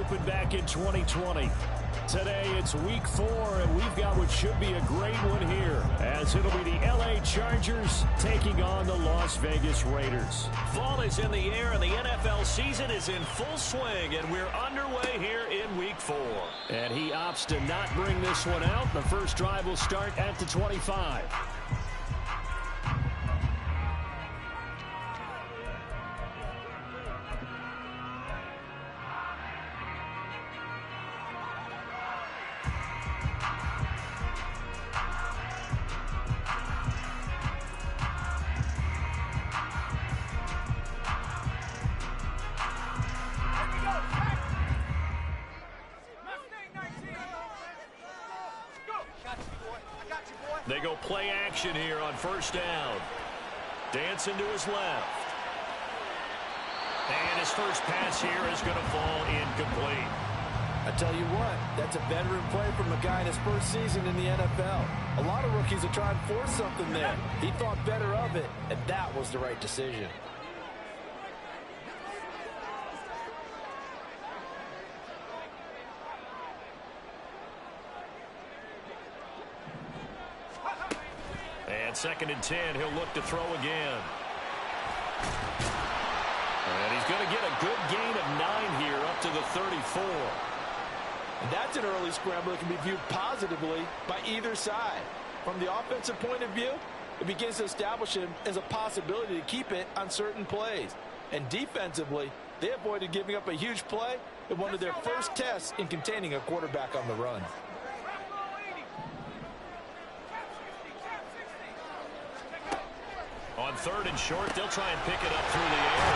opened back in 2020. Today it's week 4, and we've got what should be a great one here, as it'll be the LA Chargers taking on the Las Vegas Raiders. Fall is in the air, and the NFL season is in full swing, and we're underway here in week 4. And he opts to not bring this one out. The first drive will start at the 25. They go play action here on first down. Dancing to his left. And his first pass here is going to fall incomplete. I tell you what, that's a veteran play from a guy in his first season in the NFL. A lot of rookies are trying to force something there. He thought better of it, and that was the right decision. And 2nd and 10, he'll look to throw again. And he's going to get a good gain of 9 here up to the 34. And that's an early scramble that can be viewed positively by either side. From the offensive point of view, it begins to establish him as a possibility to keep it on certain plays. And defensively, they avoided giving up a huge play in one of their first tests in containing a quarterback on the run. On 3rd and short, they'll try and pick it up through the air.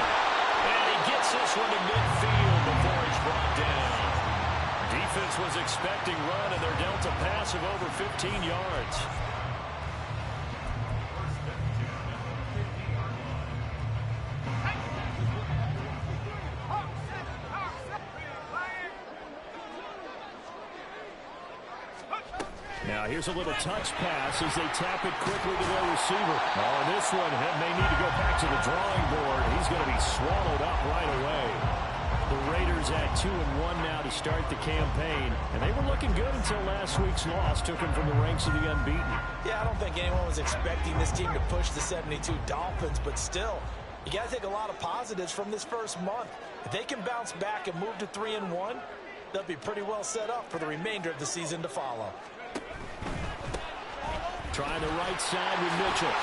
And he gets this one to midfield before he's brought down. Defense was expecting run, and they're dealt a pass of over 15 yards. Now here's a little touch pass as they tap it quickly to their receiver. Oh, this one may need to go back to the drawing board. He's going to be swallowed up right away. The Raiders at 2-1 now to start the campaign, and they were looking good until last week's loss took them from the ranks of the unbeaten. Yeah, I don't think anyone was expecting this team to push the 72 Dolphins, but still, you got to take a lot of positives from this first month. If they can bounce back and move to 3-1, they'll be pretty well set up for the remainder of the season to follow. Trying the right side with Mitchell.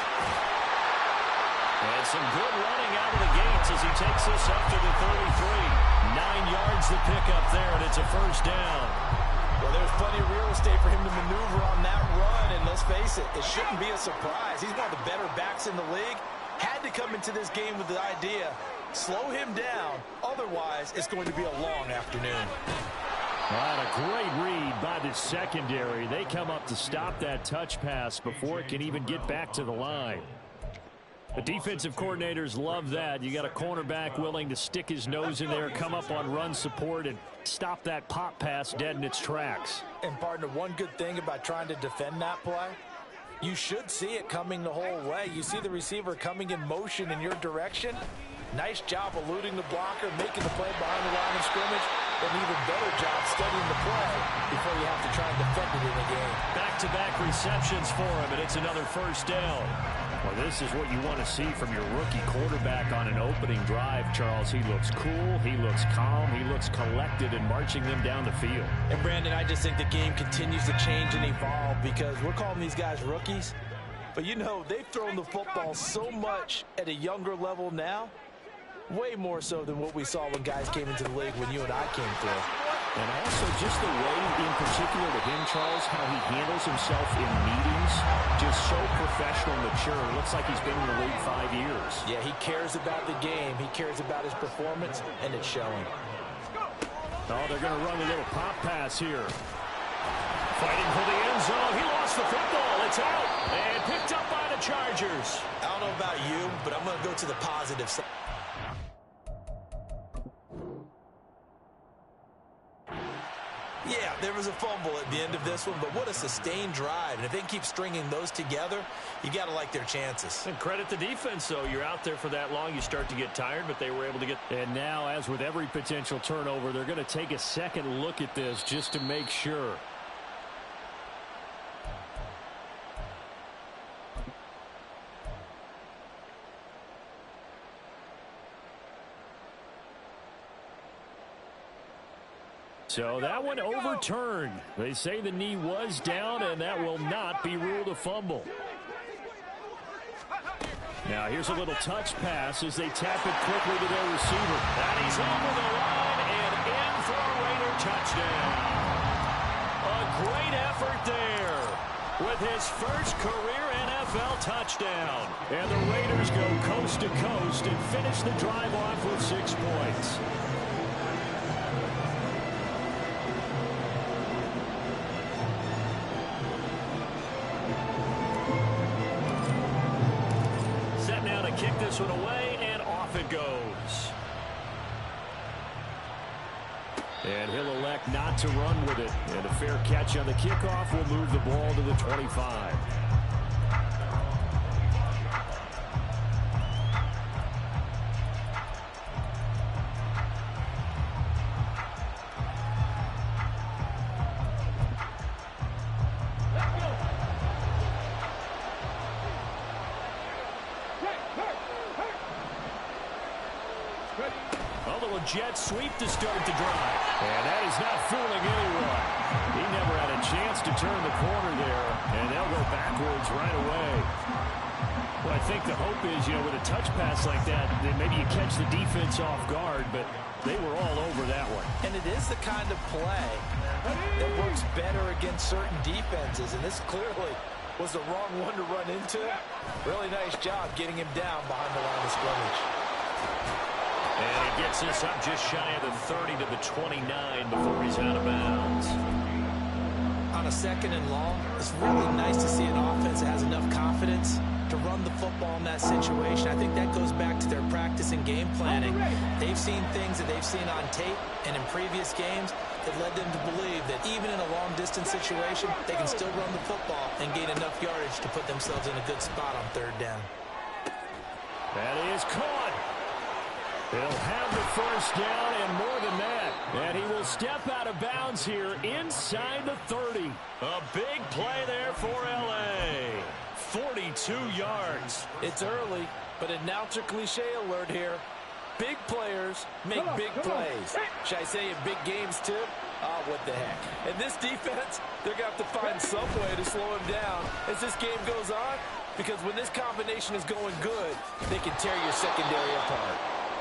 And some good running out of the gates as he takes this up to the 33. 9 yards the pickup there, and it's a first down. Well, there's plenty of real estate for him to maneuver on that run, and let's face it, it shouldn't be a surprise. He's one of the better backs in the league. Had to come into this game with the idea, slow him down, otherwise it's going to be a long afternoon. A great read by the secondary. They come up to stop that touch pass before it can even get back to the line. The defensive coordinators love that. You got a cornerback willing to stick his nose in there, come up on run support, and stop that pop pass dead in its tracks. And partner, one good thing about trying to defend that play, you should see it coming the whole way. You see the receiver coming in motion in your direction. Nice job eluding the blocker, making the play behind the line of scrimmage. An even better job studying the play before you have to try and defend it in a game. Back-to-back receptions for him, and it's another first down. Well, this is what you want to see from your rookie quarterback on an opening drive, Charles. He looks cool, he looks calm, he looks collected in marching them down the field. And, Brandon, I just think the game continues to change and evolve because we're calling these guys rookies. But, you know, they've thrown the football so much at a younger level now. Way more so than what we saw when guys came into the league when you and I came through. And also just the way, in particular to him, Charles, how he handles himself in meetings. Just so professional, mature. Looks like he's been in the league 5 years. Yeah, he cares about the game. He cares about his performance, and it's showing. Oh, they're going to run a little pop pass here. Fighting for the end zone. He lost the football. It's out. And picked up by the Chargers. I don't know about you, but I'm going to go to the positive side. Yeah, there was a fumble at the end of this one, but what a sustained drive. And if they can keep stringing those together, you got to like their chances. And credit the defense, though. You're out there for that long, you start to get tired, but they were able to get... And now, as with every potential turnover, they're going to take a second look at this just to make sure. So that one overturned. They say the knee was down, and that will not be ruled a fumble. Now here's a little touch pass as they tap it quickly to their receiver. And he's over the line and in for a Raider touchdown. A great effort there with his first career NFL touchdown. And the Raiders go coast to coast and finish the drive off with 6 points. Kick this one away, and off it goes. And he'll elect not to run with it. And a fair catch on the kickoff will move the ball to the 25. Jet sweep to start the drive. And that is not fooling anyone. He never had a chance to turn the corner there, and they'll go backwards right away. Well, I think the hope is, with a touch pass like that, then maybe you catch the defense off guard, but they were all over that one. And it is the kind of play that works better against certain defenses, and this clearly was the wrong one to run into. Really nice job getting him down behind the line of scrimmage. And he gets this up just shy of the 30 to the 29 before he's out of bounds. On a second and long, it's really nice to see an offense that has enough confidence to run the football in that situation. I think that goes back to their practice and game planning. They've seen things that they've seen on tape and in previous games that led them to believe that even in a long-distance situation, they can still run the football and gain enough yardage to put themselves in a good spot on third down. That is caught. He'll have the first down and more than that. And he will step out of bounds here inside the 30. A big play there for L.A. 42 yards. It's early, but announcer cliche alert here. Big players make big plays. Should I say in big games too? Oh, what the heck. And this defense, they're going to have to find some way to slow him down as this game goes on. Because when this combination is going good, they can tear your secondary apart.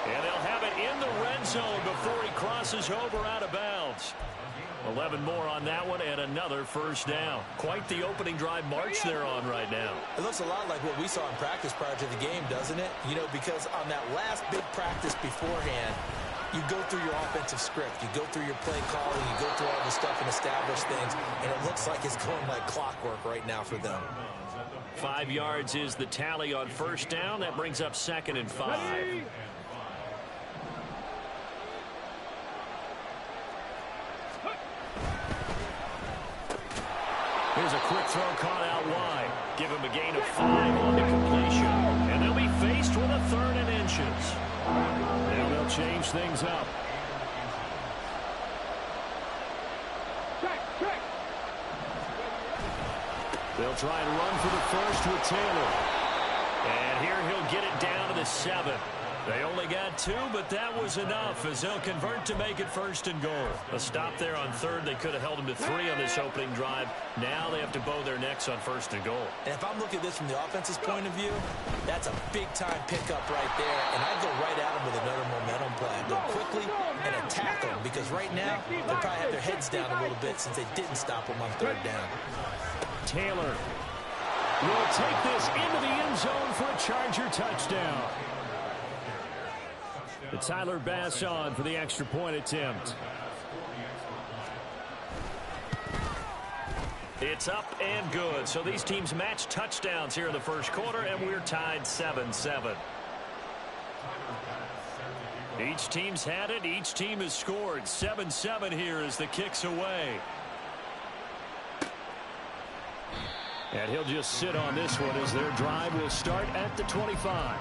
And they'll have it in the red zone before he crosses over out of bounds. 11 more on that one and another first down. Quite the opening drive march they're on right now. It looks a lot like what we saw in practice prior to the game, doesn't it? Because on that last big practice beforehand, you go through your offensive script. You go through your play calling. You go through all the stuff and establish things. And it looks like it's going like clockwork right now for them. 5 yards is the tally on first down. That brings up 2nd and 5. Here's a quick throw caught out wide. Give him a gain of 5 on the completion. And they'll be faced with a 3rd and inches. Now they'll change things up. They'll try and run for the first with Taylor. And here he'll get it down to the 7. They only got 2, but that was enough as they'll convert to make it 1st and goal. A stop there on 3rd. They could have held him to 3 on this opening drive. Now they have to bow their necks on 1st and goal. And if I'm looking at this from the offense's point of view, that's a big-time pickup right there. And I'd go right at him with another momentum play. I'd go quickly and attack them because right now they'll probably have their heads down a little bit since they didn't stop them on 3rd down. Taylor will take this into the end zone for a Charger touchdown. The Tyler Bass on for the extra point attempt. It's up and good. So these teams match touchdowns here in the first quarter, and we're tied 7-7. Each team's had it. Each team has scored. 7-7 here as the kick's away. And he'll just sit on this one as their drive will start at the 25.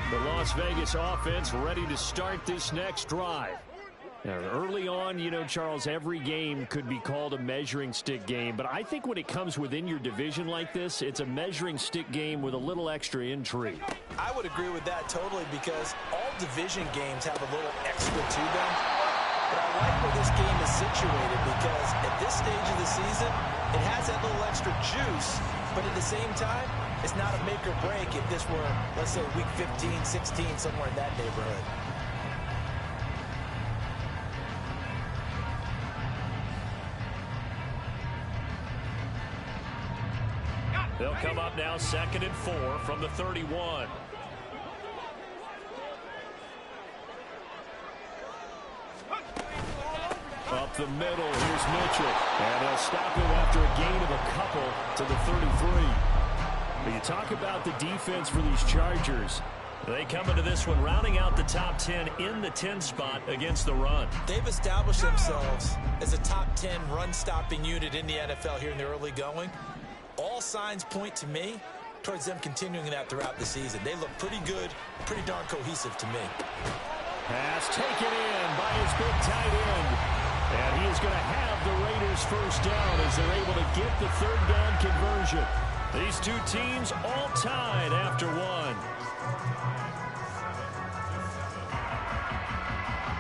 The Las Vegas offense ready to start this next drive. Now, early on, you know, Charles, every game could be called a measuring stick game. But I think when it comes within your division like this, it's a measuring stick game with a little extra intrigue. I would agree with that totally because all division games have a little extra to them. But I like where this game is situated because at this stage of the season, it has that little extra juice. But at the same time, it's not a make or break if this were, let's say, week 15, 16, somewhere in that neighborhood. They'll come up now 2nd and 4 from the 31. Up the middle, here's Mitchell. And they'll stop him after a gain of a couple to the 33. But you talk about the defense for these Chargers. They come into this one rounding out the top 10 in the 10 spot against the run. They've established themselves as a top 10 run-stopping unit in the NFL here in the early going. All signs point to me towards them continuing that throughout the season. They look pretty good, pretty darn cohesive to me. Pass taken in by his big tight end. And he is going to have the Raiders first down as they're able to get the third down conversion. These two teams all tied after one.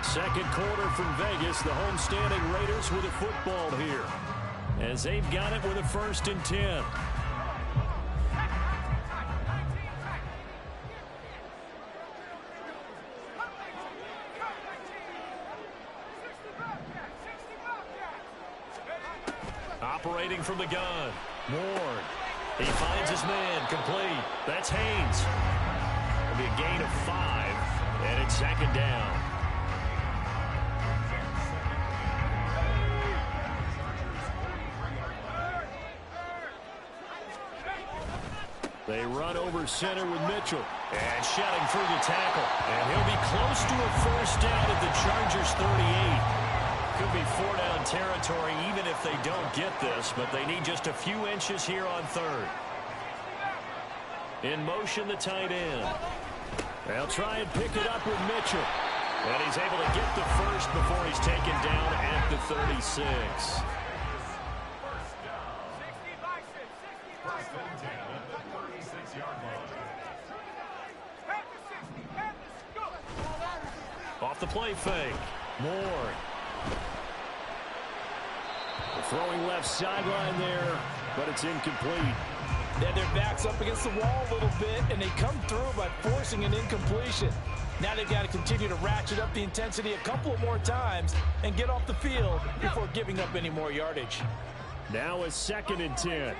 Second quarter from Vegas, the homestanding Raiders with a football here, as they've got it with a 1st and 10. Operating from the gun, Ward. He finds his man, complete. That's Haynes. It'll be a gain of 5, and it's 2nd down. They run over center with Mitchell. And shedding through the tackle. And he'll be close to a first down at the Chargers 38. Could be 4-down territory even if they don't get this, but they need just a few inches here on 3rd. In motion, the tight end. They'll try and pick it up with Mitchell. And he's able to get the first before he's taken down at the 36. Off the play fake. Moore. Throwing left sideline there, but it's incomplete. Then their back's up against the wall a little bit, and they come through by forcing an incompletion. Now they've got to continue to ratchet up the intensity a couple of more times and get off the field before giving up any more yardage. Now a 2nd and 10.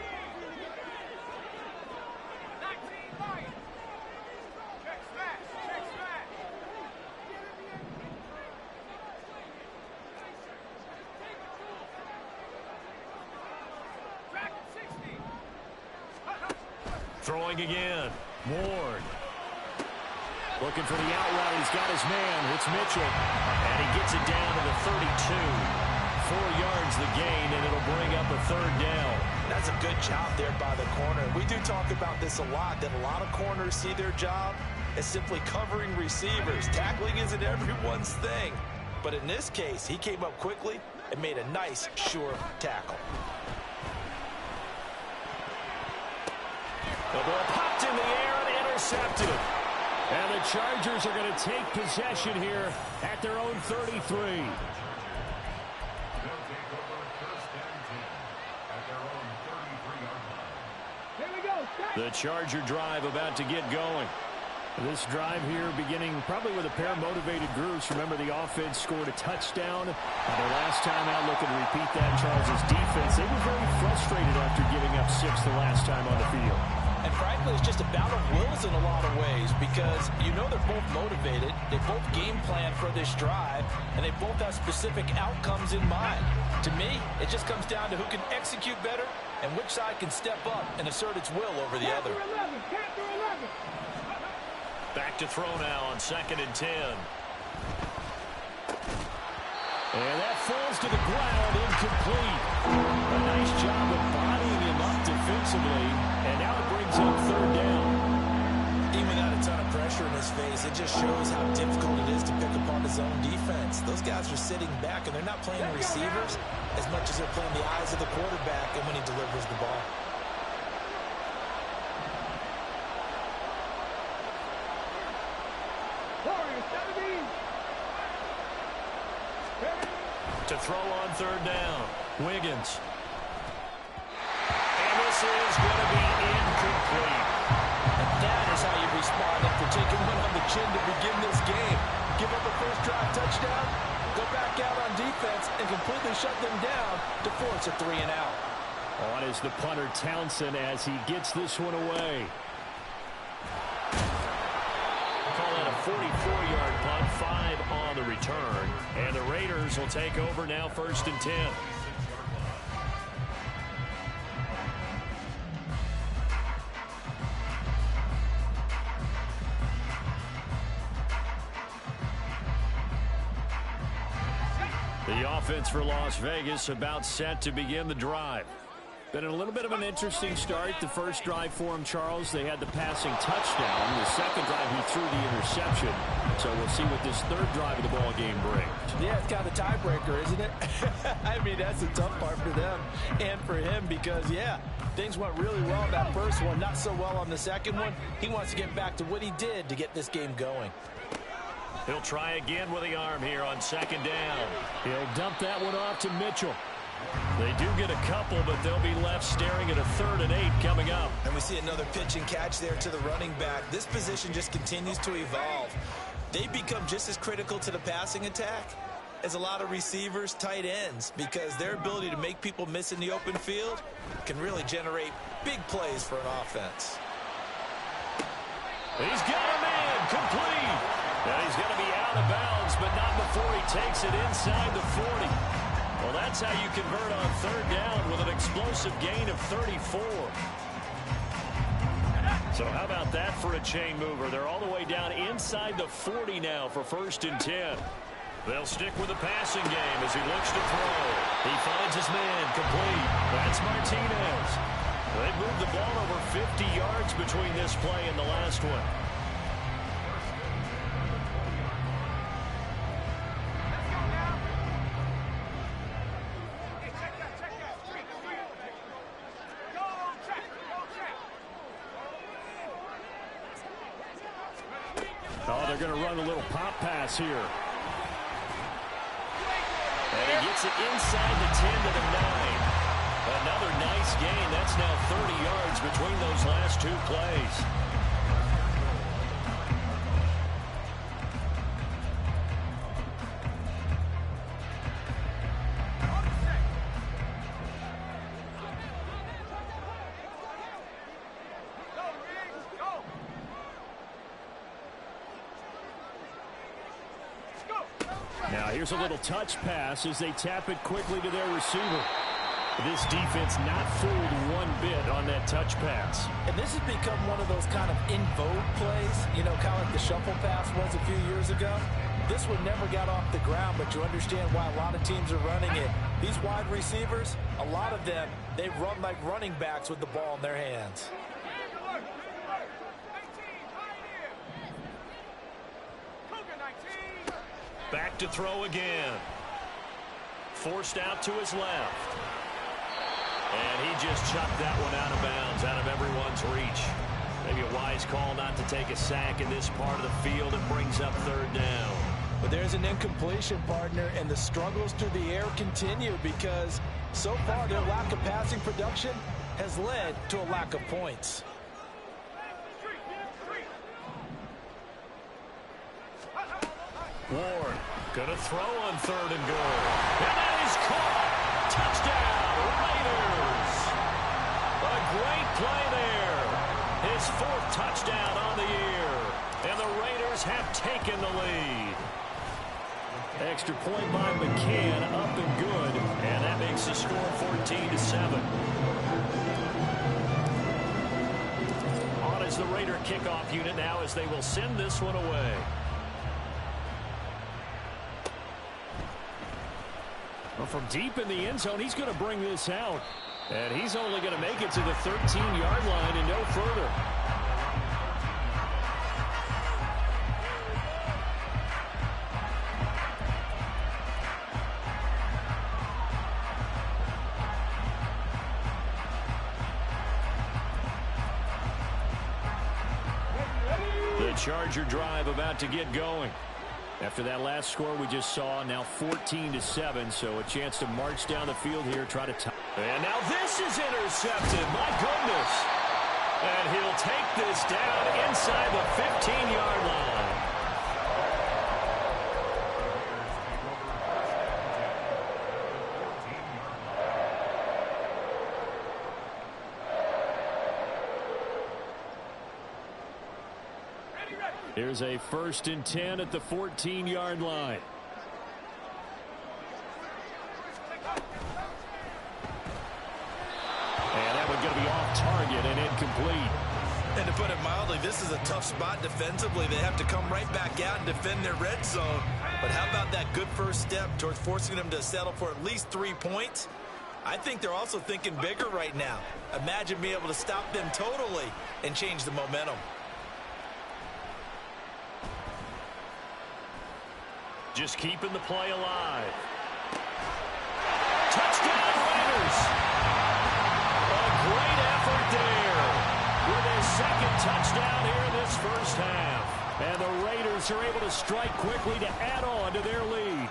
Throwing again. Ward. Looking for the out route. He's got his man. It's Mitchell. And he gets it down to the 32. 4 yards the gain, and it'll bring up a 3rd down. That's a good job there by the corner. We do talk about this a lot, that a lot of corners see their job as simply covering receivers. Tackling isn't everyone's thing. But in this case, he came up quickly and made a nice, sure tackle. The ball popped in the air and intercepted. And the Chargers are going to take possession here at their own 33. The Charger drive about to get going. This drive here beginning probably with a pair of motivated groups. Remember, the offense scored a touchdown. The last time out, looking to repeat that, Charles' defense, they were very frustrated after giving up 6 the last time on the field. And frankly, it's just a battle of wills in a lot of ways because you know they're both motivated, they both game plan for this drive, and they both have specific outcomes in mind. To me, it just comes down to who can execute better and which side can step up and assert its will over the other. Back to throw now on 2nd and 10. And that falls to the ground, incomplete. A nice job of bodying him up defensively, and now it brings up 3rd down. Even without a ton of pressure in his face, it just shows how difficult it is to pick apart his own defense. Those guys are sitting back, and they're not playing receivers as much as they're playing the eyes of the quarterback and when he delivers the ball. To throw on 3rd down. Wiggins. And this is going to be incomplete. And that is how you respond after taking one on the chin to begin this game. Give up a first drive touchdown, go back out on defense, and completely shut them down to force a 3-and-out. On is the punter Townsend as he gets this one away. Call it a 44-yard punt, 5 on the return. And the Raiders will take over now 1st and 10. The offense for Las Vegas about set to begin the drive. Been a little bit of an interesting start. The first drive for him, Charles, they had the passing touchdown. The second drive, he threw the interception. So we'll see what this 3rd drive of the ball game brings. Yeah, it's kind of a tiebreaker, isn't it? I mean, that's the tough part for them and for him because, yeah, things went really well in that first one, not so well on the second one. He wants to get back to what he did to get this game going. He'll try again with the arm here on 2nd down. He'll dump that one off to Mitchell. They do get a couple, but they'll be left staring at a 3rd and 8 coming up. And we see another pitch and catch there to the running back. This position just continues to evolve. They become just as critical to the passing attack as a lot of receivers, tight ends, because their ability to make people miss in the open field can really generate big plays for an offense. He's got a man complete. And he's going to be out of bounds, but not before he takes it inside the 40. Well, that's how you convert on 3rd down with an explosive gain of 34. So how about that for a chain mover? They're all the way down inside the 40 now for 1st and 10. They'll stick with the passing game as he looks to throw. He finds his man complete. That's Martinez. They moved the ball over 50 yards between this play and the last one. Oh, they're going to run a little pop pass here. And he gets it inside the 10 to the 9. Another nice gain. That's now 30 yards between those last 2 plays. Now here's a little touch pass as they tap it quickly to their receiver. This defense not fooled one bit on that touch pass. And this has become one of those kind of in vogue plays, you know, kind of like the shuffle pass was a few years ago. This one never got off the ground, but you understand why a lot of teams are running it. These wide receivers, a lot of them, they run like running backs with the ball in their hands. Back to throw again. Forced out to his left. And he just chucked that one out of bounds, out of everyone's reach. Maybe a wise call not to take a sack in this part of the field. It brings up 3rd down. But there's an incompletion, partner, and the struggles through the air continue because so far their lack of passing production has led to a lack of points. Ward going to throw on 3rd and goal. And that is caught. Touchdown, Raiders. A great play there. His 4th touchdown on the year. And the Raiders have taken the lead. Extra point by McCann, up and good. And that makes the score 14-7. On is the Raider kickoff unit now as they will send this one away. Well, from deep in the end zone, he's going to bring this out. And he's only going to make it to the 13-yard line and no further. The Charger drive about to get going. After that last score we just saw, now 14-7, so a chance to march down the field here, try to tie. And now this is intercepted. My goodness. And he'll take this down inside the 15-yard line. Here's a 1st and 10 at the 14-yard line. And that one going to be off target and incomplete. And to put it mildly, this is a tough spot defensively. They have to come right back out and defend their red zone. But how about that good first step towards forcing them to settle for at least 3 points? I think they're also thinking bigger right now. Imagine being able to stop them totally and change the momentum. Just keeping the play alive. Touchdown Raiders. A great effort there with his 2nd touchdown here in this first half. And the Raiders are able to strike quickly to add on to their lead.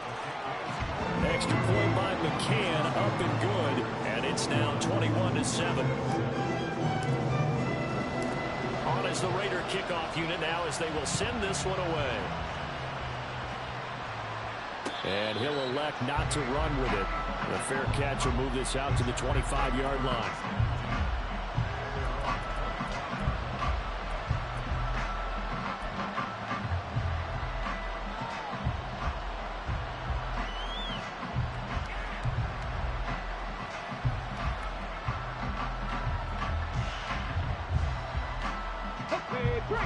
Extra point by McCann, up and good. And it's now 21-7. On is the Raider kickoff unit now as they will send this one away. And he'll elect not to run with it. The fair catch will move this out to the 25-yard line.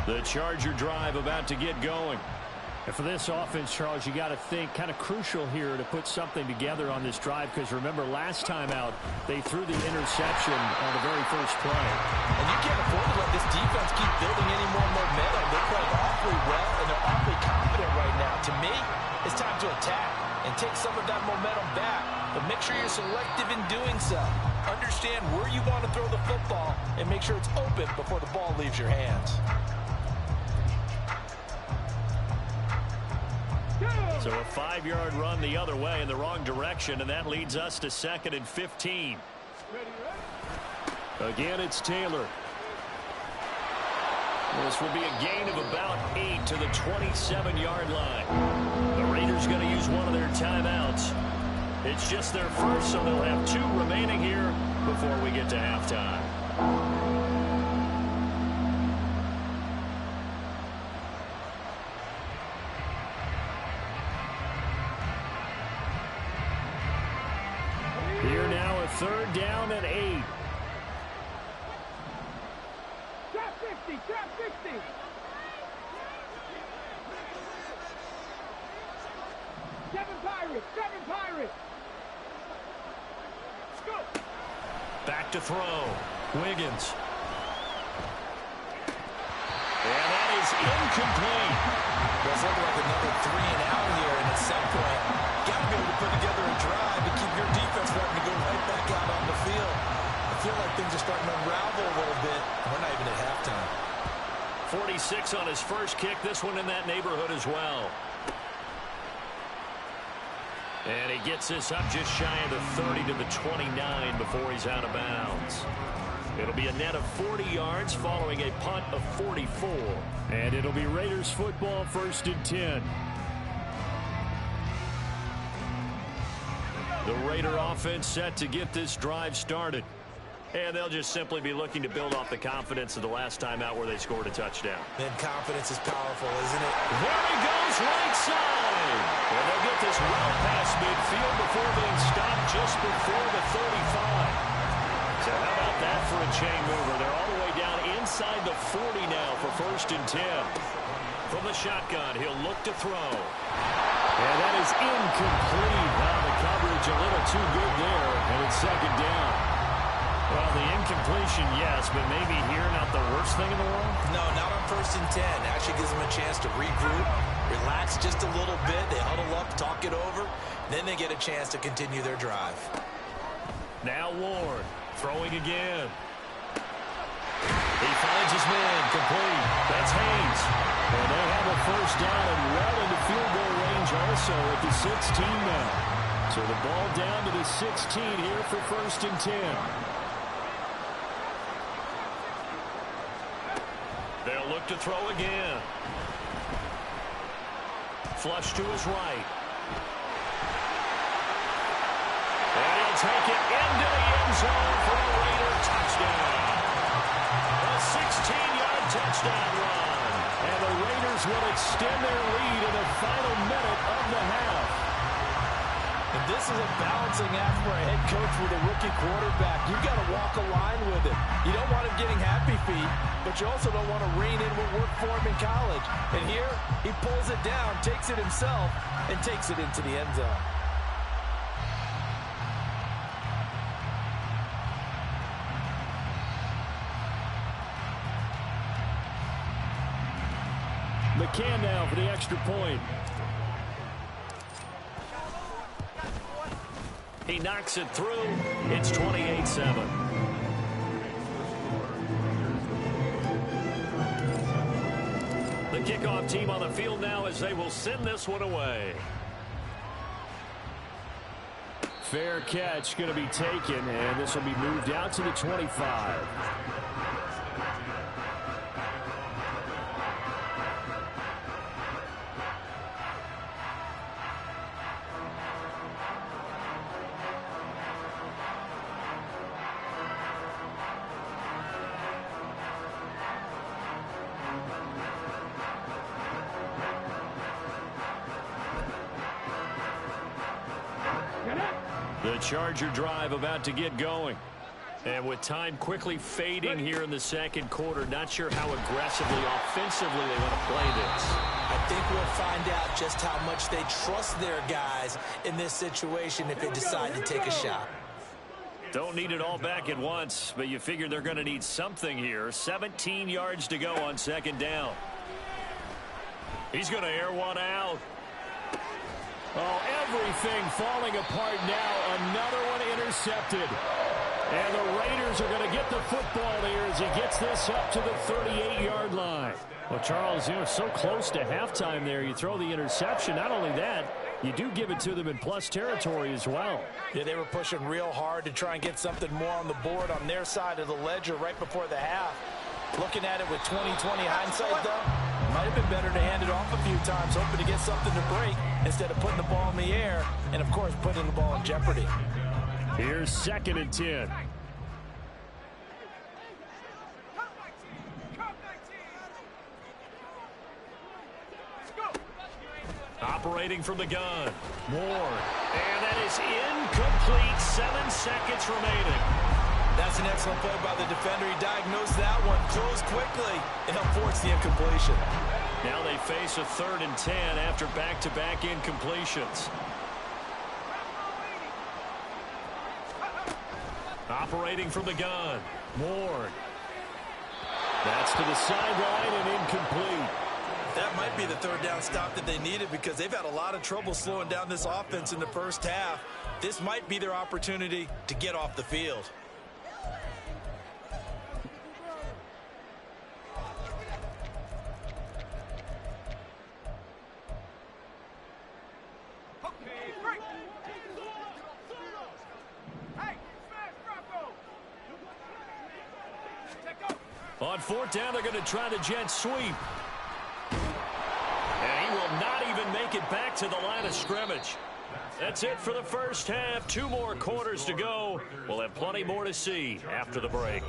The Charger drive about to get going. And for this offense, Charles, you got to think kind of crucial here to put something together on this drive, because remember last time out they threw the interception on the very first play. And you can't afford to let this defense keep building any more momentum. They're playing awfully well, and they're awfully confident right now. To me, it's time to attack and take some of that momentum back. But make sure you're selective in doing so. Understand where you want to throw the football and make sure it's open before the ball leaves your hands. So a 5-yard run the other way in the wrong direction, and that leads us to 2nd and 15. Again, it's Taylor. This will be a gain of about 8 to the 27-yard line. The Raiders going to use one of their timeouts. It's just their first, so they'll have 2 remaining here before we get to halftime. Here now, a 3rd down and 8. Trap 50, trap 50. Seven Pirates. Let's go. Back to throw. Wiggins. And that is incomplete. Does look like another 3 and out here, and at some point, got to be able to put together a drive to keep your defense wanting to go right back out on the field. I feel like things are starting to unravel a little bit. We're not even at halftime. 46 on his first kick. This one in that neighborhood as well. And he gets this up just shy of the 30 to the 29 before he's out of bounds. It'll be a net of 40 yards following a punt of 44. And it'll be Raiders football, 1st and 10. The Raider offense set to get this drive started. And they'll just simply be looking to build off the confidence of the last time out where they scored a touchdown. And confidence is powerful, isn't it? There he goes, right side. And they'll get this well past midfield before being stopped just before the 35. So how about that for a chain mover? They're all the way down inside the 40 now for 1st and 10. From the shotgun, he'll look to throw. And that is incomplete. Wow, the coverage a little too good there, and it's 2nd down. Well, the incompletion, yes, but maybe here not the worst thing in the world? No, not on 1st and 10. Actually gives them a chance to regroup, relax just a little bit. They huddle up, talk it over. Then they get a chance to continue their drive. Now Ward throwing again. He finds his man, complete. That's Haynes. And they have a 1st down and well into field goal range also at the 16 now. So the ball down to the 16 here for 1st and 10. They'll look to throw again. Flush to his right. And he'll take it into the end zone for a Raider touchdown. A 16-yard touchdown run. And the Raiders will extend their lead in the final minute of the half. And this is a balancing act for a head coach with a rookie quarterback. You've got to walk a line with it. You don't want him getting happy feet, but you also don't want to rein in what worked for him in college. And here, he pulls it down, takes it himself, and takes it into the end zone. McCann now for the extra point. He knocks it through. It's 28-7. The kickoff team on the field now as they will send this one away. Fair catch going to be taken, and this will be moved out to the 25. The Charger drive about to get going. And with time quickly fading here in the 2nd quarter, not sure how aggressively, offensively they want to play this. I think we'll find out just how much they trust their guys in this situation if they decide to take a shot. Don't need it all back at once, but you figure they're going to need something here. 17 yards to go on 2nd down. He's going to air one out. Oh, everything falling apart now. Another one intercepted. And the Raiders are going to get the football here as he gets this up to the 38-yard line. Well, Charles, so close to halftime there. You throw the interception. Not only that, you do give it to them in plus territory as well. Yeah, they were pushing real hard to try and get something more on the board on their side of the ledger right before the half. Looking at it with 20/20 hindsight, though, might have been better to hand it off a few times, hoping to get something to break instead of putting the ball in the air and, of course, putting the ball in jeopardy. Here's 2nd and 10. Operating from the gun. Moore. And that is incomplete. 7 seconds remaining. That's an excellent play by the defender. He diagnosed that one, closed quickly, and helped force the incompletion. Now they face a 3rd and 10 after back-to-back incompletions. Operating from the gun. Ward. That's to the sideline and incomplete. That might be the 3rd down stop that they needed because they've had a lot of trouble slowing down this offense in the first half. This might be their opportunity to get off the field. On 4th down, they're going to try the jet sweep. And he will not even make it back to the line of scrimmage. That's it for the first half. 2 more quarters to go. We'll have plenty more to see after the break.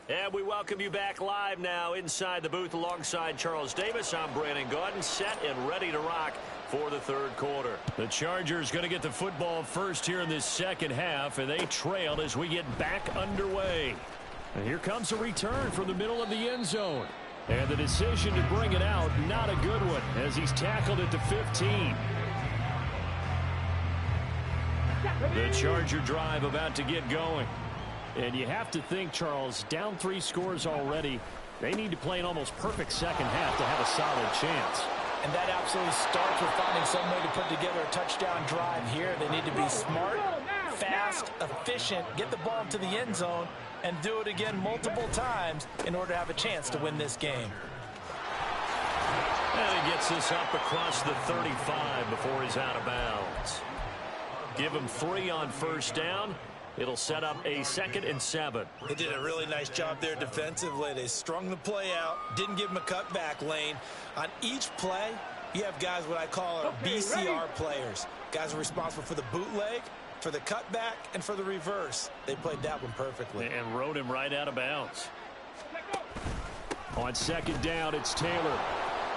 And we welcome you back live now inside the booth alongside Charles Davis. I'm Brandon Gaudin, set and ready to rock for the third quarter. The Chargers going to get the football first here in this second half, and they trail as we get back underway. And here comes a return from the middle of the end zone. And the decision to bring it out, not a good one, as he's tackled at the 15. The Charger drive about to get going. And you have to think, Charles, down 3 scores already. They need to play an almost perfect second half to have a solid chance. And that absolutely starts with finding some way to put together a touchdown drive here. They need to be smart, fast, efficient, get the ball into the end zone, and do it again multiple times in order to have a chance to win this game. And he gets this up across the 35 before he's out of bounds. Give him 3 on first down. It'll set up a 2nd and 7. They did a really nice job there defensively. They strung the play out, didn't give him a cutback lane. On each play, you have guys what I call our BCR players. Guys are responsible for the bootleg, for the cutback, and for the reverse. They played that one perfectly. And rode him right out of bounds. On 2nd down, it's Taylor.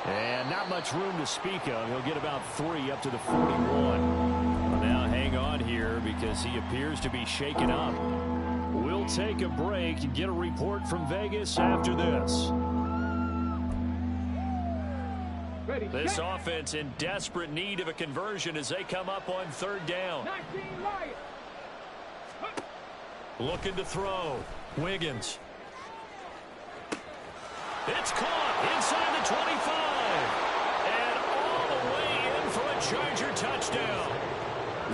And not much room to speak of. He'll get about 3 up to the 41. Now hang on here because he appears to be shaken up. We'll take a break and get a report from Vegas after this. This offense in desperate need of a conversion as they come up on 3rd down. Looking to throw. Wiggins. It's caught inside the 25. And all the way in for a Charger touchdown.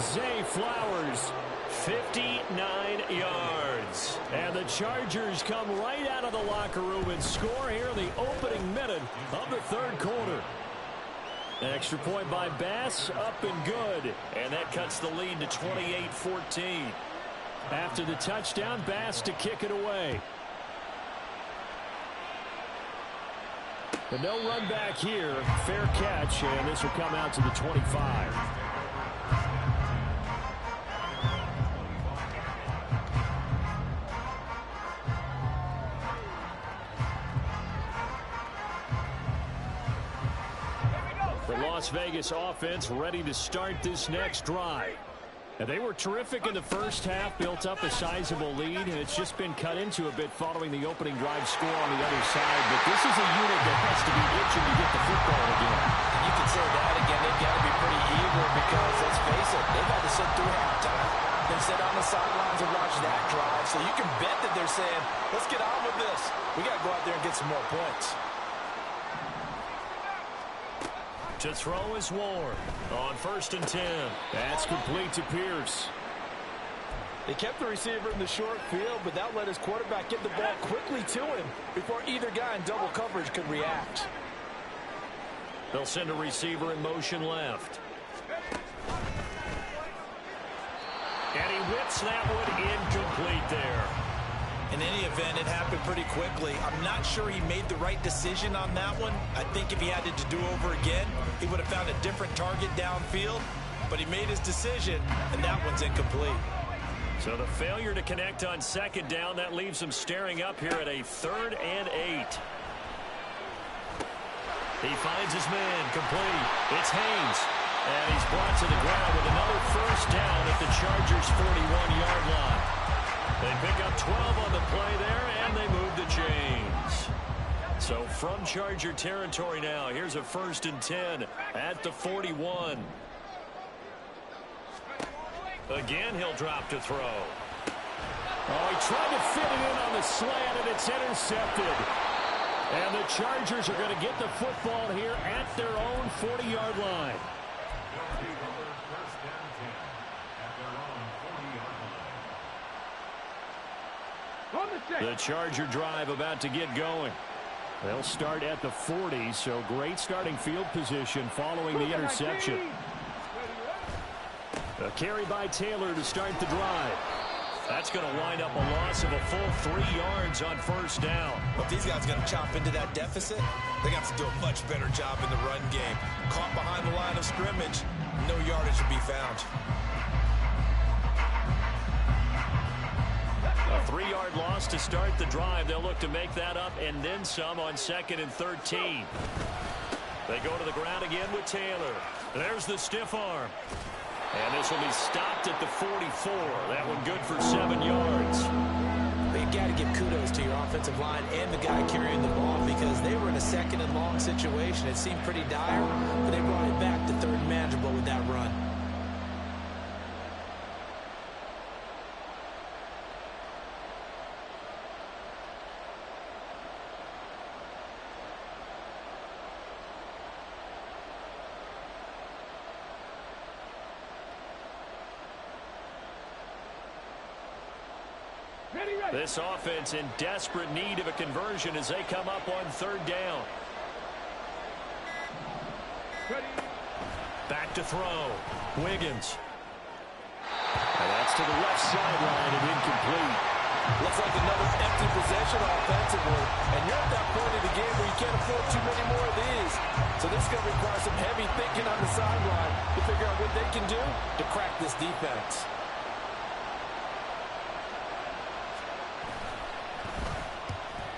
Zay Flowers, 59 yards. And the Chargers come right out of the locker room and score here in the opening minute of the 3rd quarter. Extra point by Bass, up and good. And that cuts the lead to 28-14. After the touchdown, Bass to kick it away. But no run back here. Fair catch, and this will come out to the 25. The Las Vegas offense ready to start this next drive. And they were terrific in the first half, built up a sizable lead, and it's just been cut into a bit following the opening drive score on the other side. But this is a unit that has to be itching to get the football again. You can say that again. They've got to be pretty eager because, let's face it, they've had to sit through halftime, then sit on the sidelines and watch that drive. So you can bet that they're saying, let's get on with this. We got to go out there and get some more points. To throw is Ward on 1st and 10. That's complete to Pierce. They kept the receiver in the short field, but that let his quarterback get the ball quickly to him before either guy in double coverage could react. They'll send a receiver in motion left. And he whips that one incomplete there. In any event, it happened pretty quickly. I'm not sure he made the right decision on that one. I think if he had it to do over again, he would have found a different target downfield. But he made his decision, and that one's incomplete. So the failure to connect on 2nd down, that leaves him staring up here at a 3rd and 8. He finds his man complete. It's Haynes. And he's brought to the ground with another first down at the Chargers' 41-yard line. They pick up 12 on the play there, and they move the chains. So from Charger territory now, here's a 1st and 10 at the 41. Again, he'll drop to throw. Oh, he tried to fit it in on the slant, and it's intercepted. And the Chargers are going to get the football here at their own 40-yard line. The Charger drive about to get going. They'll start at the 40, so great starting field position following the interception. A carry by Taylor to start the drive. That's going to wind up a loss of a full 3 yards on first down. But these guys are going to chop into that deficit. They got to do a much better job in the run game. Caught behind the line of scrimmage, no yardage to be found. A 3-yard loss to start the drive. They'll look to make that up and then some on 2nd and 13. They go to the ground again with Taylor. There's the stiff arm. And this will be stopped at the 44. That one good for 7 yards. But you got to give kudos to your offensive line and the guy carrying the ball because they were in a 2nd and long situation. It seemed pretty dire, but they brought it back to 3rd and manageable with that run. This offense in desperate need of a conversion as they come up on 3rd down. Back to throw. Wiggins. And that's to the left sideline and incomplete. Looks like another empty possession offensively. And you're at that point of the game where you can't afford too many more of these. So this is going to require some heavy thinking on the sideline to figure out what they can do to crack this defense.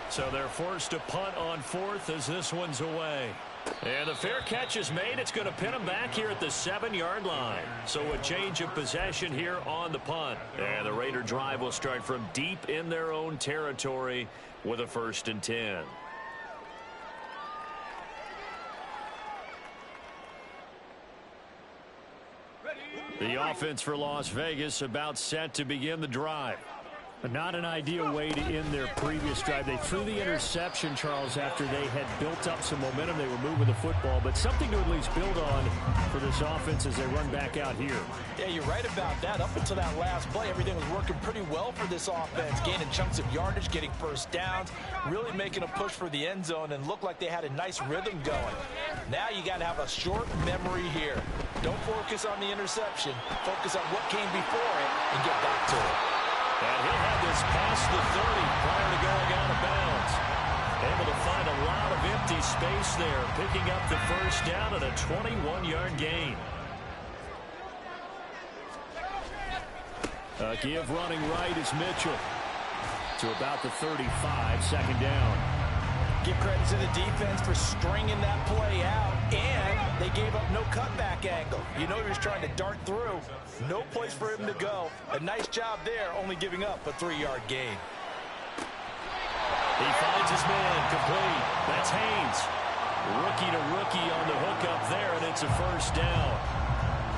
So they're forced to punt on 4th as this one's away. And the fair catch is made. It's going to pin them back here at the 7-yard line. So a change of possession here on the punt. And the Raider drive will start from deep in their own territory with a 1st and 10. The offense for Las Vegas about set to begin the drive. But not an ideal way to end their previous drive. They threw the interception, Charles, after they had built up some momentum. They were moving the football, but something to at least build on for this offense as they run back out here. Yeah, you're right about that. Up until that last play, everything was working pretty well for this offense, gaining chunks of yardage, getting first downs, really making a push for the end zone, and looked like they had a nice rhythm going. Now you got to have a short memory here. Don't focus on the interception. Focus on what came before it and get back to it. And he'll have this past the 30 prior to going out of bounds. Able to find a lot of empty space there, picking up the first down at a 21-yard gain. A give running right is Mitchell to about the 35, 2nd down. Give credit to the defense for stringing that play out, and they gave up no cutback angle. You know he was trying to dart through. No place for him to go. A nice job there, only giving up a 3-yard gain. He finds his man complete. That's Haynes. Rookie to rookie on the hookup there, and it's a first down.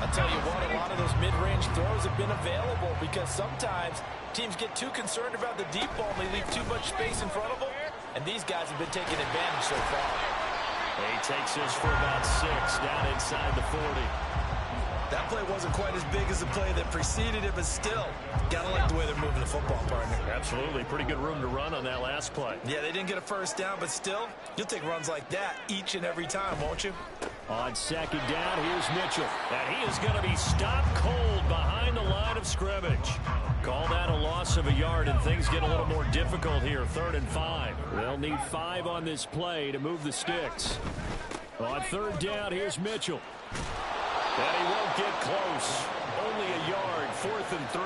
I'll tell you what, a lot of those mid-range throws have been available because sometimes teams get too concerned about the deep ball and they leave too much space in front of them. And these guys have been taking advantage so far. He takes this for about 6 down inside the 40. That play wasn't quite as big as the play that preceded it, but still, gotta like the way they're moving the football, partner. Absolutely. Pretty good room to run on that last play. Yeah, they didn't get a first down, but still, you'll take runs like that each and every time, won't you? On 2nd down, here's Mitchell. And he is going to be stopped cold behind the line of scrimmage. Call that a loss of a yard, and things get a little more difficult here. 3rd and 5. They'll need 5 on this play to move the sticks. On 3rd down, here's Mitchell. And he won't get close. Only a yard, 4th and 3.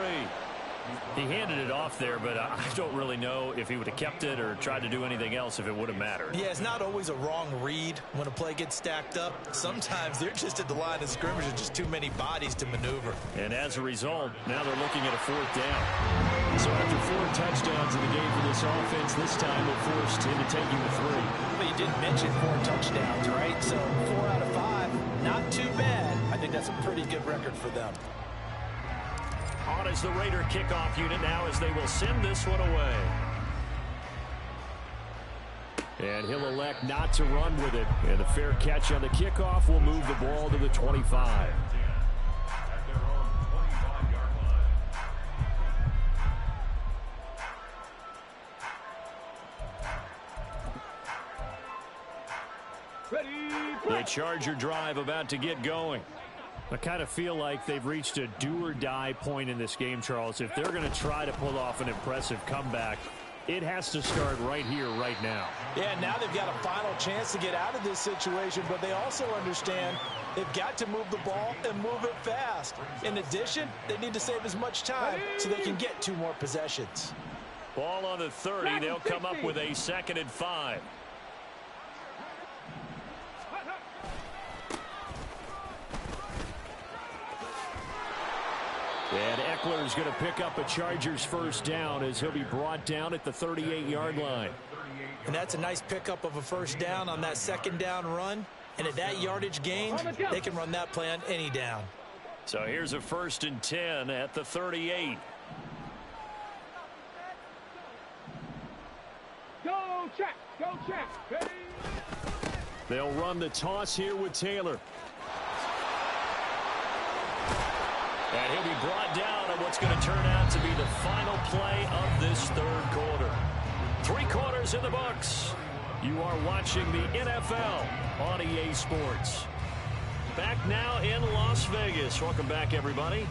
He handed it off there, but I don't really know if he would have kept it or tried to do anything else if it would have mattered. Yeah, it's not always a wrong read when a play gets stacked up. Sometimes they're just at the line of scrimmage with just too many bodies to maneuver. And as a result, now they're looking at a 4th down. So after 4 touchdowns in the game for this offense, this time they're forced into taking the 3. But you didn't mention 4 touchdowns, right? So 4 out of 5, not too bad. I think that's a pretty good record for them. On is the Raider kickoff unit now as they will send this one away. And he'll elect not to run with it. And the fair catch on the kickoff will move the ball to the 25. The Charger drive about to get going. I kind of feel like they've reached a do-or-die point in this game, Charles. If they're going to try to pull off an impressive comeback, it has to start right here, right now. Yeah, now they've got a final chance to get out of this situation, but they also understand they've got to move the ball and move it fast. In addition, they need to save as much time so they can get 2 more possessions. Ball on the 30. They'll come up with a 2nd and 5. And Eckler's going to pick up a Chargers first down as he'll be brought down at the 38-yard line. And that's a nice pickup of a first down on that 2nd down run. And at that yardage gain, they can run that play on any down. So here's a 1st and 10 at the 38. Go check. Go check. Ready? They'll run the toss here with Taylor. And he'll be brought down on what's going to turn out to be the final play of this 3rd quarter. 3 quarters in the books. You are watching the NFL on EA Sports. Back now in Las Vegas. Welcome back, everybody.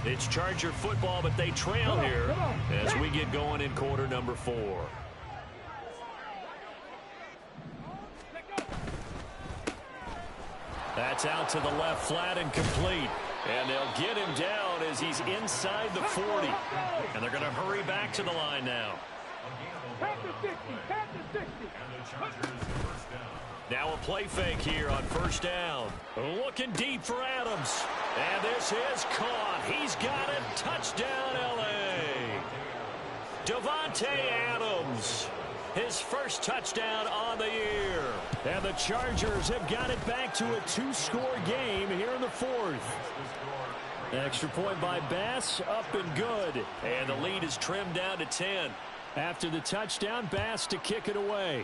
It's Charger football, but they trail here as we get going in quarter number 4. That's out to the left, flat and complete. And they'll get him down as he's inside the 40. And they're going to hurry back to the line now. Now a play fake here on 1st down. Looking deep for Adams. And this is caught. He's got it. Touchdown, L.A. Davante Adams. His first touchdown on the year. And the Chargers have got it back to a 2-score game here in the 4th. Extra point by Bass, up and good. And the lead is trimmed down to 10. After the touchdown, Bass to kick it away.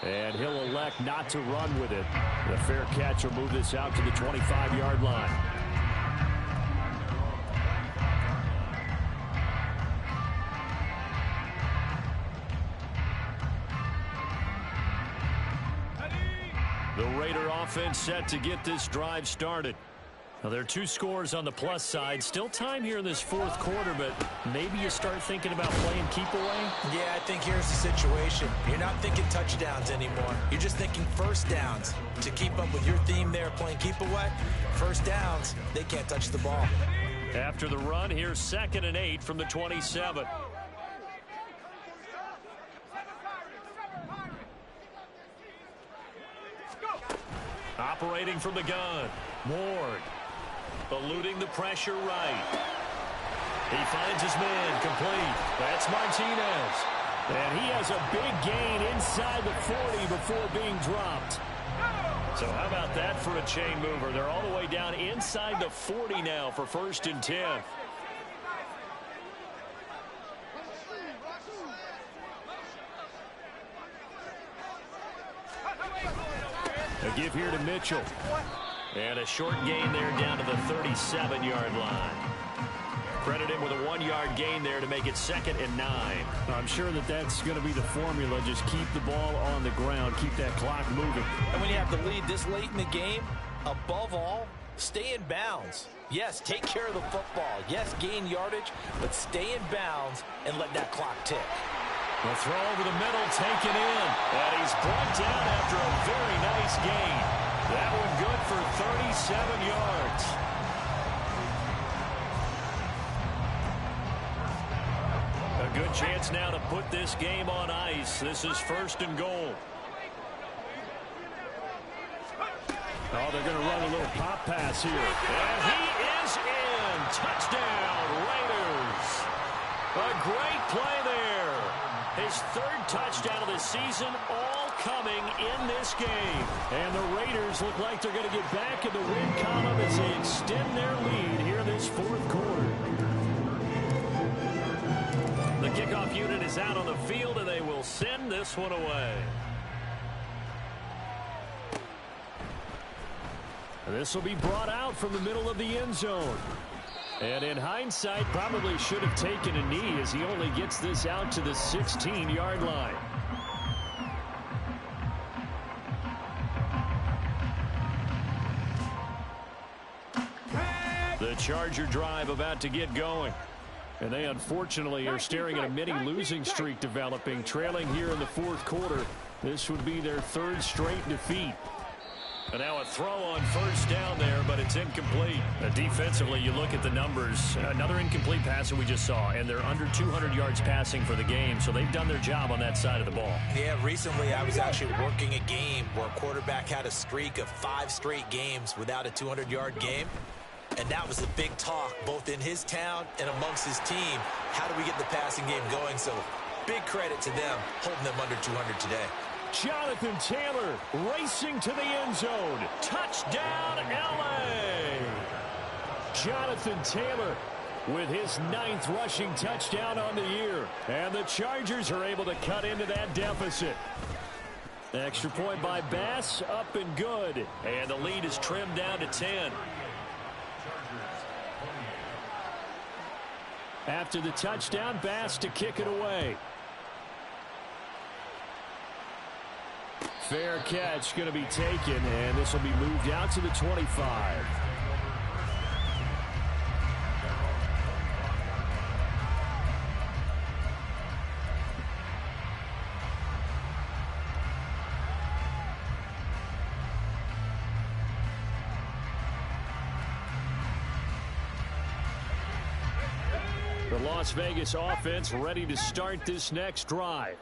And he'll elect not to run with it. The fair catch will move this out to the 25-yard line. The Raider offense set to get this drive started. Now, there are 2 scores on the plus side. Still time here in this 4th quarter, but maybe you start thinking about playing keep away? Yeah, I think here's the situation. You're not thinking touchdowns anymore. You're just thinking first downs. To keep up with your theme there, playing keep away, first downs, they can't touch the ball. After the run, here's 2nd and 8 from the 27. Operating from the gun, Ward. Eluding the pressure right. He finds his man complete. That's Martinez. And he has a big gain inside the 40 before being dropped. So how about that for a chain mover? They're all the way down inside the 40 now for 1st and 10. A give here to Mitchell. And a short gain there down to the 37-yard line. Credit him with a 1-yard gain there to make it 2nd and 9. I'm sure that that's going to be the formula. Just keep the ball on the ground. Keep that clock moving. And when you have the lead this late in the game, above all, stay in bounds. Yes, take care of the football. Yes, gain yardage, but stay in bounds and let that clock tick. The throw over the middle, taken in. And he's brought down after a very nice gain. That one good for 37 yards. A good chance now to put this game on ice. This is 1st and goal. Oh, they're going to run a little pop pass here. And he is in. Touchdown, Raiders. A great play there. His 3rd touchdown of the season, all coming in this game. And the Raiders look like they're going to get back in the win column as they extend their lead here in this 4th quarter. The kickoff unit is out on the field, and they will send this one away. This will be brought out from the middle of the end zone. And in hindsight, probably should have taken a knee as he only gets this out to the 16-yard line. The Charger drive about to get going. And they unfortunately are staring at a mini losing streak developing, trailing here in the fourth quarter. This would be their third straight defeat. And now a throw on first down there, but it's incomplete. Defensively, you look at the numbers. Another incomplete pass that we just saw, and they're under 200 yards passing for the game, so they've done their job on that side of the ball. Yeah, recently I was actually working a game where a quarterback had a streak of 5 straight games without a 200-yard game. And that was the big talk, both in his town and amongst his team. How do we get the passing game going? So big credit to them, holding them under 200 today. Jonathan Taylor racing to the end zone. Touchdown, L.A. Jonathan Taylor with his 9th rushing touchdown on the year. And the Chargers are able to cut into that deficit. Extra point by Bass, up and good. And the lead is trimmed down to 10. After the touchdown, Bass to kick it away. Fair catch going to be taken, and this will be moved out to the 25. The Las Vegas offense ready to start this next drive.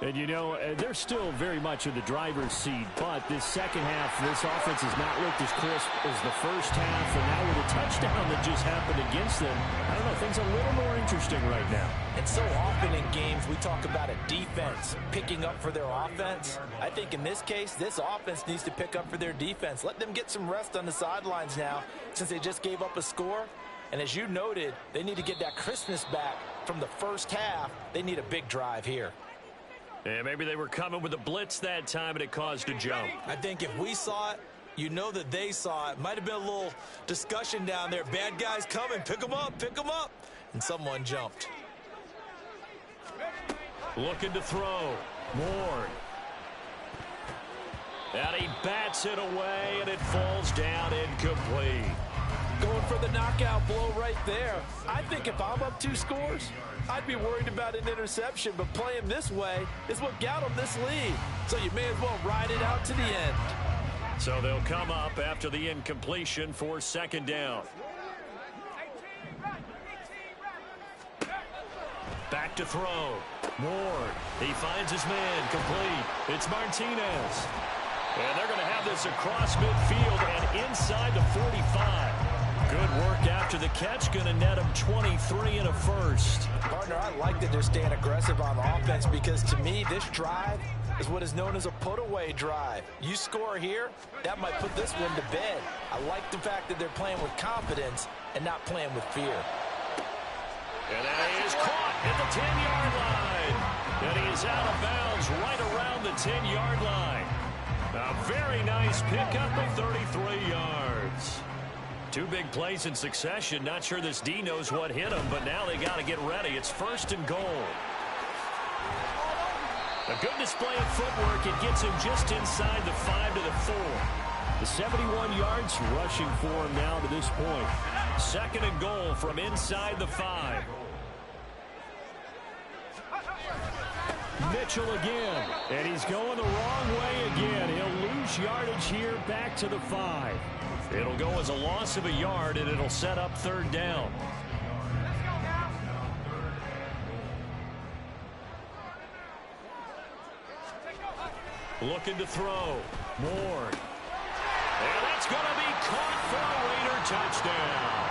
And, you know, they're still very much in the driver's seat, but this second half, this offense has not looked as crisp as the first half, and now with a touchdown that just happened against them, I don't know, things a little more interesting right now. And so often in games, we talk about a defense picking up for their offense. I think in this case, this offense needs to pick up for their defense. Let them get some rest on the sidelines now, since they just gave up a score. And as you noted, they need to get that crispness back from the first half. They need a big drive here. Yeah, maybe they were coming with a blitz that time and it caused a jump. I think if we saw it, you know that they saw it. Might have been a little discussion down there. Bad guys coming. Pick them up. Pick them up. And someone jumped. Looking to throw. Moore. And he bats it away, and it falls down incomplete. Going for the knockout blow right there. I think if I'm up 2 scores, I'd be worried about an interception, but playing this way is what got them this lead. So you may as well ride it out to the end. So they'll come up after the incompletion for second down. Back to throw. Moore. He finds his man. Complete. It's Martinez. And they're going to have this across midfield and inside the 45. Good work after the catch. Going to net them 23 and a first. Partner, I like that they're staying aggressive on offense because to me, this drive is what is known as a put-away drive. You score here, that might put this one to bed. I like the fact that they're playing with confidence and not playing with fear. And that is caught at the 10-yard line. And he is out of bounds right around the 10-yard line. A very nice pickup of 33 yards. 2 big plays in succession. Not sure this D knows what hit him, but now they got to get ready. It's first and goal. A good display of footwork. It gets him just inside the 5 to the 4. The 71 yards rushing for him now to this point. Second and goal from inside the 5. Mitchell again, and he's going the wrong way again. He'll lose yardage here back to the 5. It'll go as a loss of a yard, and it'll set up third down. Looking to throw. Moore. And that's going to be caught for a Raider touchdown.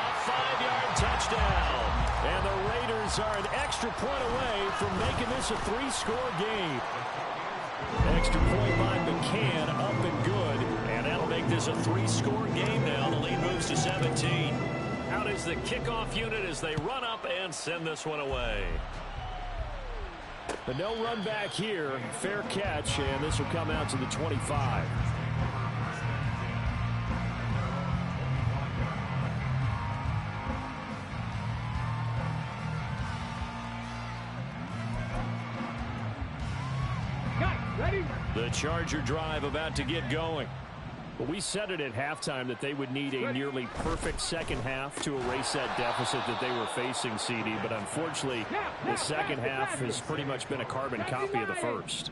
A 5-yard touchdown. And the Raiders are an extra point away from making this a 3-score game. Extra point by McCann, up and good. And that'll make this a 3-score game now. The lead moves to 17. Out is the kickoff unit as they run up and send this one away. But no run back here. Fair catch, and this will come out to the 25. The Charger drive about to get going. But we said it at halftime that they would need a nearly perfect second half to erase that deficit that they were facing, CD. But unfortunately, the second half has pretty much been a carbon copy of the first.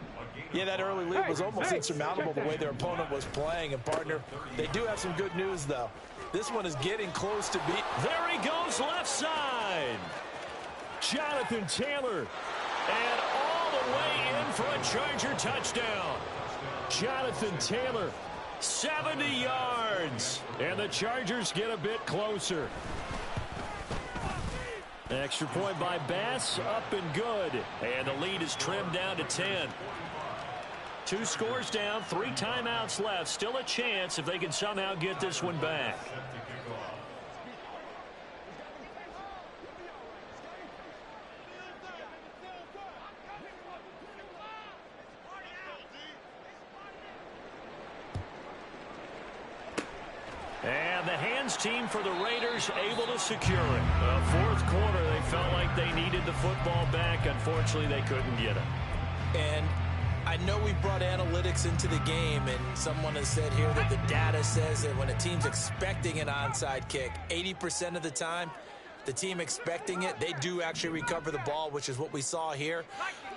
Yeah, that early lead was almost insurmountable the way their opponent was playing. And, partner, they do have some good news, though. This one is getting close to beat. There he goes, left side. Jonathan Taylor. And all the way in for a Charger touchdown. Jonathan Taylor, 70 yards. And the Chargers get a bit closer. Extra point by Bass, up and good. And the lead is trimmed down to 10. 2 scores down, 3 timeouts left. Still a chance if they can somehow get this one back. And the hands team for the Raiders able to secure it. Fourth quarter, they felt like they needed the football back. Unfortunately, they couldn't get it. And I know we brought analytics into the game, and someone has said here that the data says that when a team's expecting an onside kick, 80% of the time, the team expecting it, they do actually recover the ball, which is what we saw here.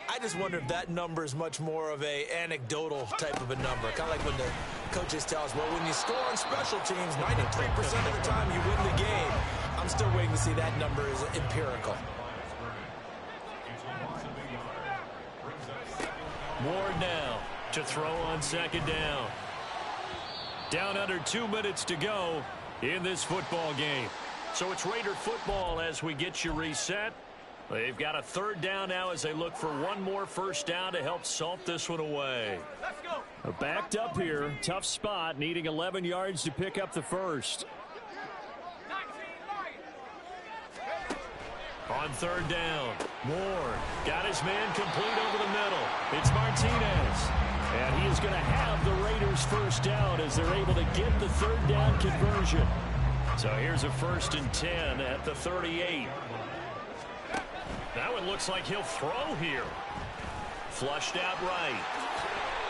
I just wonder if that number is much more of a anecdotal type of a number. Kind of like when the coaches tell us, well, when you score on special teams, 93% of the time you win the game. I'm still waiting to see that number is empirical. Ward now to throw on second down. Down under 2 minutes to go in this football game. So it's Raider football as we get you reset. They've got a third down now as they look for one more first down to help salt this one away. Let's go. Backed up here, tough spot, needing 11 yards to pick up the first. On third down, Ward got his man complete over the middle. It's Martinez. And he is going to have the Raiders first down as they're able to get the third down conversion. So here's a 1st and 10 at the 38. That one looks like he'll throw here. Flushed out right.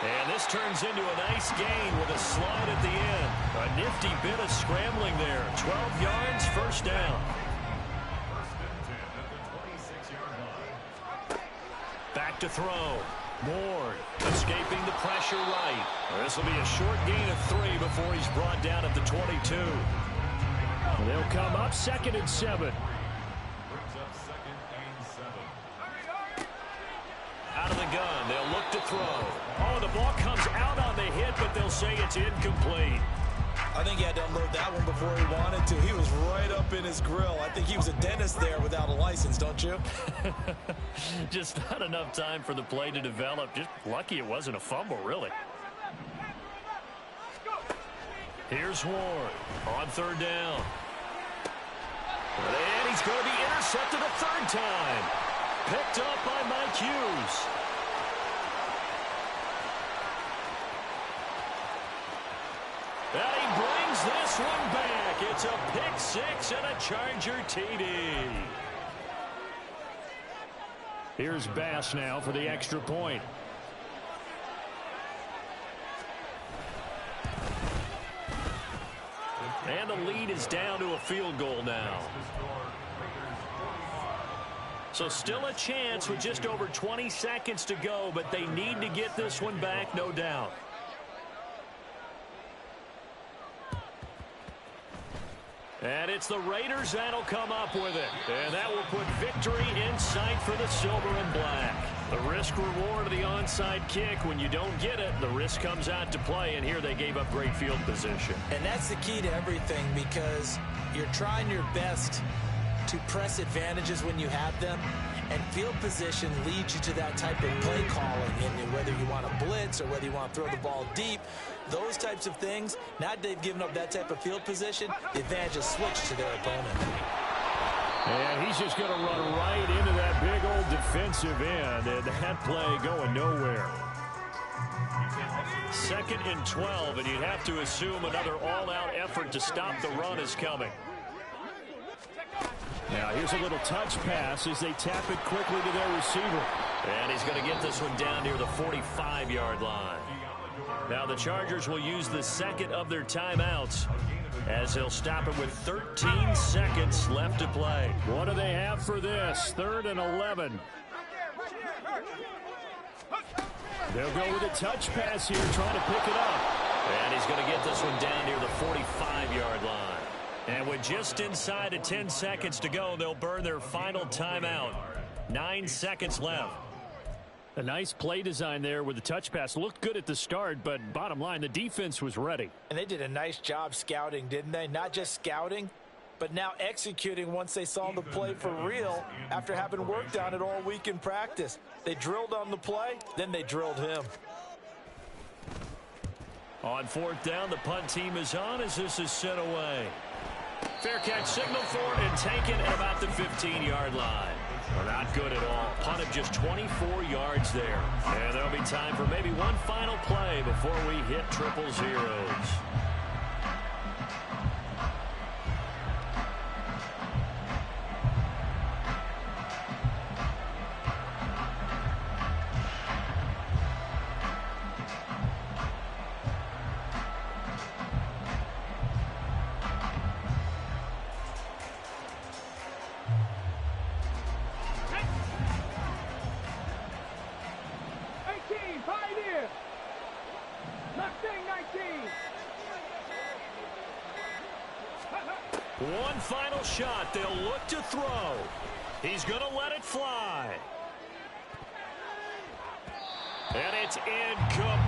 And this turns into a nice gain with a slide at the end. A nifty bit of scrambling there. 12 yards, first down. Back to throw. Ward escaping the pressure right. This will be a short gain of 3 before he's brought down at the 22. They'll come up 2nd and 7. Out of the gun, they'll look to throw. Oh, the ball comes out on the hit, but they'll say it's incomplete. I think he had to unload that one before he wanted to. He was right up in his grill. I think he was a dentist there without a license, don't you? Just not enough time for the play to develop. Just lucky it wasn't a fumble, really. Here's Ward on third down. And he's going to be intercepted a third time. Picked up by Mike Hughes. And he brings this one back. It's a pick 6 and a Charger TD. Here's Bass now for the extra point. And the lead is down to a field goal now. So still a chance with just over 20 seconds to go, but they need to get this one back, no doubt. And it's the Raiders that'll come up with it. And that will put victory in sight for the silver and black. The risk reward of the onside kick. When you don't get it, the risk comes out to play. And here they gave up great field position. And that's the key to everything, because you're trying your best to press advantages when you have them. And field position leads you to that type of play calling. And whether you want to blitz or whether you want to throw the ball deep, those types of things, now that they've given up that type of field position, the advantage is switched to their opponent. And he's just going to run right into that big old defensive end. And that play going nowhere. 2nd and 12, and you'd have to assume another all-out effort to stop the run is coming. Now here's a little touch pass as they tap it quickly to their receiver. And he's going to get this one down near the 45-yard line. Now the Chargers will use the second of their timeouts as they'll stop it with 13 seconds left to play. What do they have for this? 3rd and 11. They'll go with a touch pass here, trying to pick it up. And he's going to get this one down near the 45-yard line. And with just inside of 10 seconds to go, they'll burn their final timeout. 9 seconds left. A nice play design there with the touch pass. Looked good at the start, but bottom line, the defense was ready. And they did a nice job scouting, didn't they? Not just scouting, but now executing once they saw the play for real after having worked on it all week in practice. They drilled on the play, then they drilled him. On 4th down, the punt team is on as this is sent away. Fair catch signal for it and taken at about the 15-yard line. Well, not good at all. Punted just 24 yards there. And there'll be time for maybe one final play before we hit triple zeros. One final shot. They'll look to throw. He's going to let it fly. And it's incomplete.